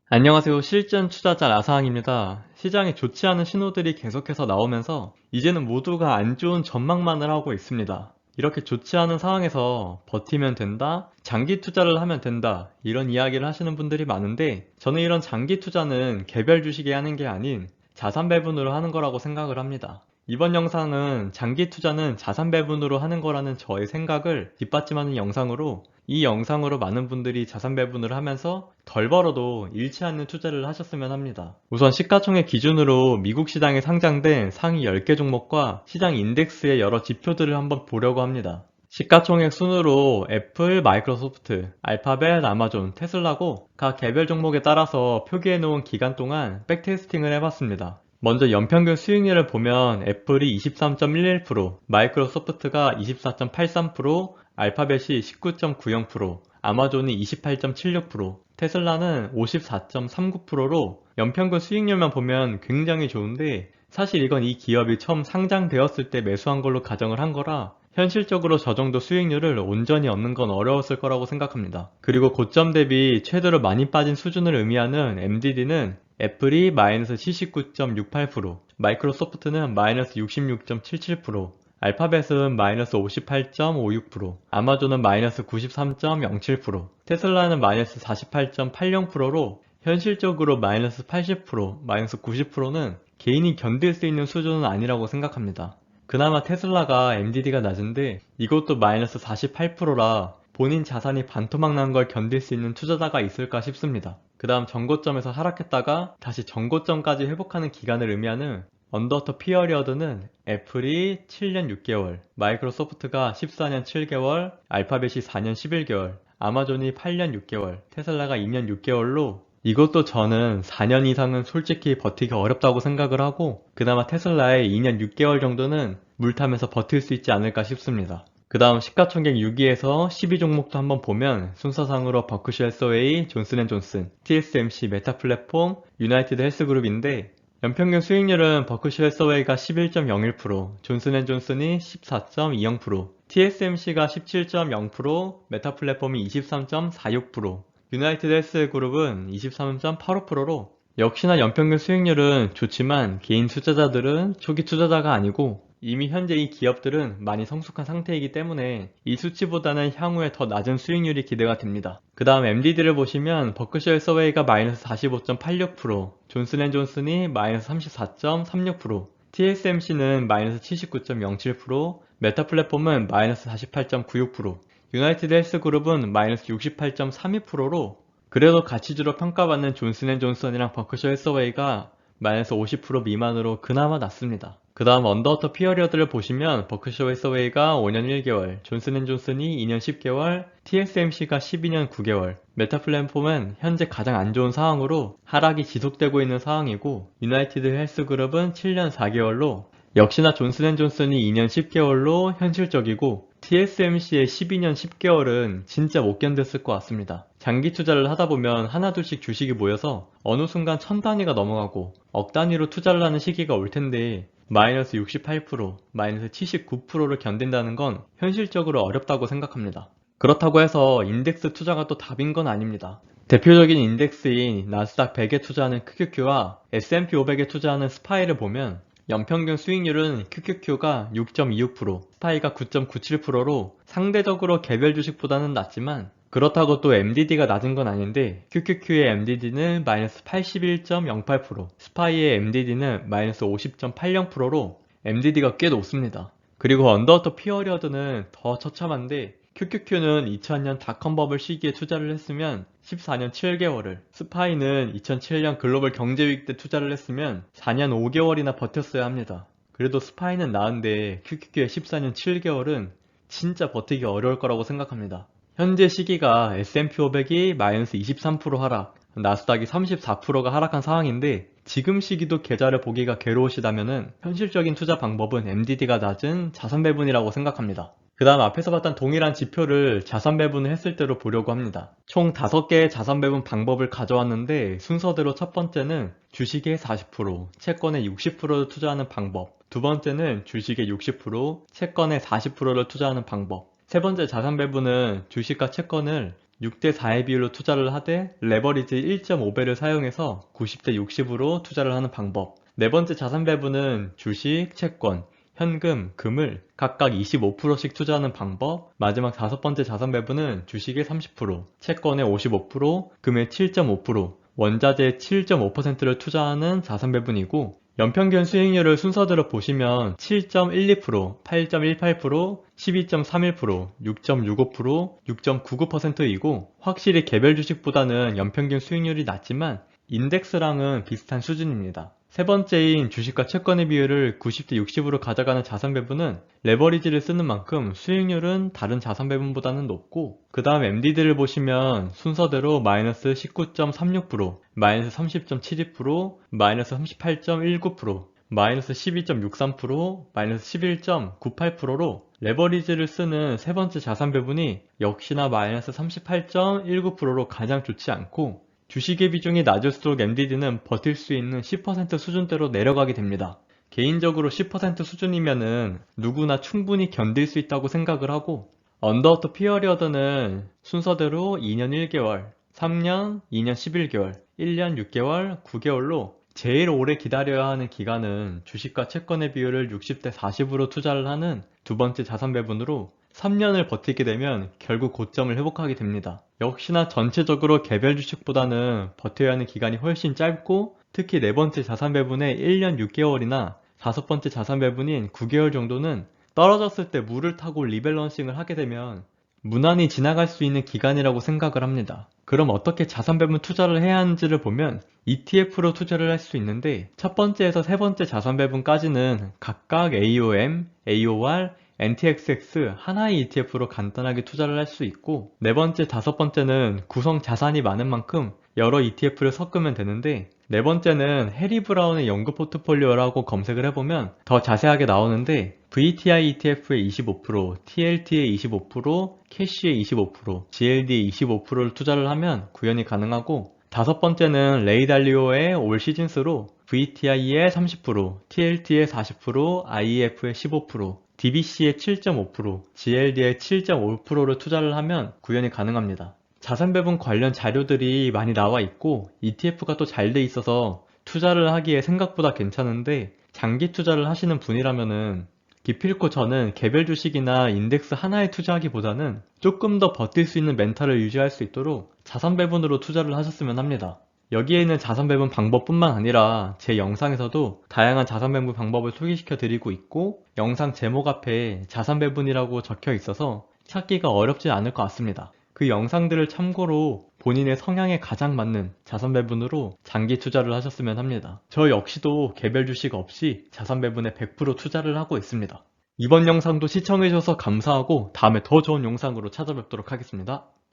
안녕하세요. 실전 투자자 라사항입니다. 시장에 좋지 않은 신호들이 계속해서 나오면서 이제는 모두가 안 좋은 전망만을 하고 있습니다. 이렇게 좋지 않은 상황에서 버티면 된다, 장기 투자를 하면 된다, 이런 이야기를 하시는 분들이 많은데 저는 이런 장기 투자는 개별 주식에 하는 게 아닌 자산 배분으로 하는 거라고 생각을 합니다. 이번 영상은 장기 투자는 자산 배분으로 하는 거라는 저의 생각을 뒷받침하는 영상으로, 이 영상으로 많은 분들이 자산 배분을 하면서 덜 벌어도 잃지 않는 투자를 하셨으면 합니다. 우선 시가총액 기준으로 미국 시장에 상장된 상위 10개 종목과 시장 인덱스의 여러 지표들을 한번 보려고 합니다. 시가총액 순으로 애플, 마이크로소프트, 알파벳, 아마존, 테슬라고 각 개별 종목에 따라서 표기해 놓은 기간 동안 백테스팅을 해봤습니다. 먼저 연평균 수익률을 보면 애플이 23.11%, 마이크로소프트가 24.83%, 알파벳이 19.90%, 아마존이 28.76%, 테슬라는 54.39%로 연평균 수익률만 보면 굉장히 좋은데, 사실 이건 이 기업이 처음 상장되었을 때 매수한 걸로 가정을 한 거라 현실적으로 저 정도 수익률을 온전히 얻는 건 어려웠을 거라고 생각합니다. 그리고 고점 대비 최대로 많이 빠진 수준을 의미하는 MDD는 애플이 마이너스 79.68%, 마이크로소프트는 마이너스 66.77%, 알파벳은 마이너스 58.56%, 아마존은 마이너스 93.07%, 테슬라는 마이너스 48.80%로 현실적으로 마이너스 80%, 마이너스 90%는 개인이 견딜 수 있는 수준은 아니라고 생각합니다. 그나마 테슬라가 MDD가 낮은데 이것도 마이너스 48%라 본인 자산이 반토막 난 걸 견딜 수 있는 투자자가 있을까 싶습니다. 그 다음 전고점에서 하락했다가 다시 전고점까지 회복하는 기간을 의미하는 언더터 피어리어드는 애플이 7년 6개월, 마이크로소프트가 14년 7개월, 알파벳이 4년 11개월, 아마존이 8년 6개월, 테슬라가 2년 6개월로 이것도 저는 4년 이상은 솔직히 버티기 어렵다고 생각을 하고 그나마 테슬라의 2년 6개월 정도는 물 타면서 버틸 수 있지 않을까 싶습니다. 그 다음 시가총액 6위에서 12종목도 한번 보면 순서상으로 버크셔 해서웨이, 존슨앤존슨, TSMC, 메타플랫폼, 유나이티드 헬스그룹인데 연평균 수익률은 버크셔 해서웨이가 11.01%, 존슨앤존슨이 14.20%, TSMC가 17.0%, 메타플랫폼이 23.46%, 유나이티드 헬스그룹은 23.85%로 역시나 연평균 수익률은 좋지만 개인 투자자들은 초기 투자자가 아니고 이미 현재 이 기업들은 많이 성숙한 상태이기 때문에 이 수치보다는 향후에 더 낮은 수익률이 기대가 됩니다. 그 다음 MDD를 보시면 버크셔 해서웨이가 마이너스 45.86%, 존슨앤존슨이 마이너스 34.36%, TSMC는 마이너스 79.07%, 메타플랫폼은 마이너스 48.96%, 유나이티드 헬스그룹은 마이너스 68.32%로 그래도 가치주로 평가받는 존슨앤존슨이랑 버크셔 해서웨이가 마이너스 50% 미만으로 그나마 낮습니다. 그 다음 언더워터 피어리어드를 보시면 버크셔 해서웨이가 5년 1개월, 존슨앤존슨이 2년 10개월, TSMC가 12년 9개월, 메타플랫폼은 현재 가장 안 좋은 상황으로 하락이 지속되고 있는 상황이고 유나이티드 헬스그룹은 7년 4개월로 역시나 존슨앤존슨이 2년 10개월로 현실적이고 TSMC의 12년 10개월은 진짜 못 견뎠을 것 같습니다. 장기 투자를 하다 보면 하나둘씩 주식이 모여서 어느 순간 천 단위가 넘어가고 억 단위로 투자를 하는 시기가 올 텐데 마이너스 68%, 마이너스 79%를 견딘다는 건 현실적으로 어렵다고 생각합니다. 그렇다고 해서 인덱스 투자가 또 답인 건 아닙니다. 대표적인 인덱스인 나스닥 100에 투자하는 QQQ와 S&P 500에 투자하는 스파이를 보면 연평균 수익률은 QQQ가 6.26%, 스파이가 9.97%로 상대적으로 개별 주식보다는 낮지만 그렇다고 또 MDD가 낮은 건 아닌데 QQQ의 MDD는 마이너스 81.08%, 스파이의 MDD는 마이너스 50.80%로 MDD가 꽤 높습니다. 그리고 언더워터 피어리어드는 더 처참한데 QQQ는 2000년 닷컴 버블 시기에 투자를 했으면 14년 7개월을, 스파이는 2007년 글로벌 경제 위기 때 투자를 했으면 4년 5개월이나 버텼어야 합니다. 그래도 스파이는 나은데 QQQ의 14년 7개월은 진짜 버티기 어려울 거라고 생각합니다. 현재 시기가 S&P 500이 마이너스 23% 하락, 나스닥이 34%가 하락한 상황인데 지금 시기도 계좌를 보기가 괴로우시다면은 현실적인 투자 방법은 MDD가 낮은 자산 배분이라고 생각합니다. 그 다음 앞에서 봤던 동일한 지표를 자산 배분을 했을 때로 보려고 합니다. 총 5개의 자산 배분 방법을 가져왔는데 순서대로 첫 번째는 주식의 40%, 채권의 60%를 투자하는 방법, 두 번째는 주식의 60%, 채권의 40%를 투자하는 방법, 세 번째 자산 배분은 주식과 채권을 6대 4의 비율로 투자를 하되 레버리지 1.5배를 사용해서 90대 60으로 투자를 하는 방법. 네 번째 자산 배분은 주식, 채권, 현금, 금을 각각 25%씩 투자하는 방법. 마지막 다섯 번째 자산 배분은 주식의 30%, 채권의 55%, 금의 7.5%, 원자재의 7.5%를 투자하는 자산 배분이고, 연평균 수익률을 순서대로 보시면 7.12%, 8.18%, 12.31%, 6.65%, 6.99%이고 확실히 개별 주식보다는 연평균 수익률이 낮지만 인덱스랑은 비슷한 수준입니다. 세 번째인 주식과 채권의 비율을 90대 60으로 가져가는 자산 배분은 레버리지를 쓰는 만큼 수익률은 다른 자산 배분보다는 높고, 그 다음 MD들을 보시면 순서대로 마이너스 19.36%, 마이너스 30.72%, 마이너스 38.19%, 마이너스 12.63%, 마이너스 11.98%로 레버리지를 쓰는 세 번째 자산 배분이 역시나 마이너스 38.19%로 가장 좋지 않고, 주식의 비중이 낮을수록 MDD는 버틸 수 있는 10% 수준대로 내려가게 됩니다. 개인적으로 10% 수준이면은 누구나 충분히 견딜 수 있다고 생각을 하고, 언더 더 피어리어드는 순서대로 2년 1개월, 3년, 2년 11개월, 1년 6개월, 9개월로 제일 오래 기다려야 하는 기간은 주식과 채권의 비율을 60대 40으로 투자를 하는 두 번째 자산 배분으로 3년을 버티게 되면 결국 고점을 회복하게 됩니다. 역시나 전체적으로 개별 주식보다는 버텨야 하는 기간이 훨씬 짧고, 특히 네 번째 자산 배분의 1년 6개월이나 다섯 번째 자산 배분인 9개월 정도는 떨어졌을 때 물을 타고 리밸런싱을 하게 되면 무난히 지나갈 수 있는 기간이라고 생각을 합니다. 그럼 어떻게 자산 배분 투자를 해야 하는지를 보면 ETF로 투자를 할 수 있는데, 첫 번째에서 세 번째 자산 배분까지는 각각 AOM, AOR, NTXX 하나의 ETF로 간단하게 투자를 할 수 있고, 네 번째, 다섯 번째는 구성 자산이 많은 만큼 여러 ETF를 섞으면 되는데, 네 번째는 해리 브라운의 연구 포트폴리오라고 검색을 해보면 더 자세하게 나오는데, VTI ETF의 25%, TLT의 25%, 캐시의 25%, GLD의 25%를 투자를 하면 구현이 가능하고, 다섯 번째는 레이 달리오의 올 시즌스로 VTI의 30%, TLT의 40%, IEF의 15%, DBC의 7.5%, GLD의 7.5%를 투자를 하면 구현이 가능합니다. 자산 배분 관련 자료들이 많이 나와 있고 ETF가 또 잘 돼 있어서 투자를 하기에 생각보다 괜찮은데, 장기 투자를 하시는 분이라면은 기필코 저는 개별 주식이나 인덱스 하나에 투자하기보다는 조금 더 버틸 수 있는 멘탈을 유지할 수 있도록 자산 배분으로 투자를 하셨으면 합니다. 여기에는 자산 배분 방법뿐만 아니라 제 영상에서도 다양한 자산 배분 방법을 소개시켜 드리고 있고, 영상 제목 앞에 자산 배분이라고 적혀 있어서 찾기가 어렵지 않을 것 같습니다. 그 영상들을 참고로 본인의 성향에 가장 맞는 자산 배분으로 장기 투자를 하셨으면 합니다. 저 역시도 개별 주식 없이 자산 배분에 100% 투자를 하고 있습니다. 이번 영상도 시청해주셔서 감사하고 다음에 더 좋은 영상으로 찾아뵙도록 하겠습니다.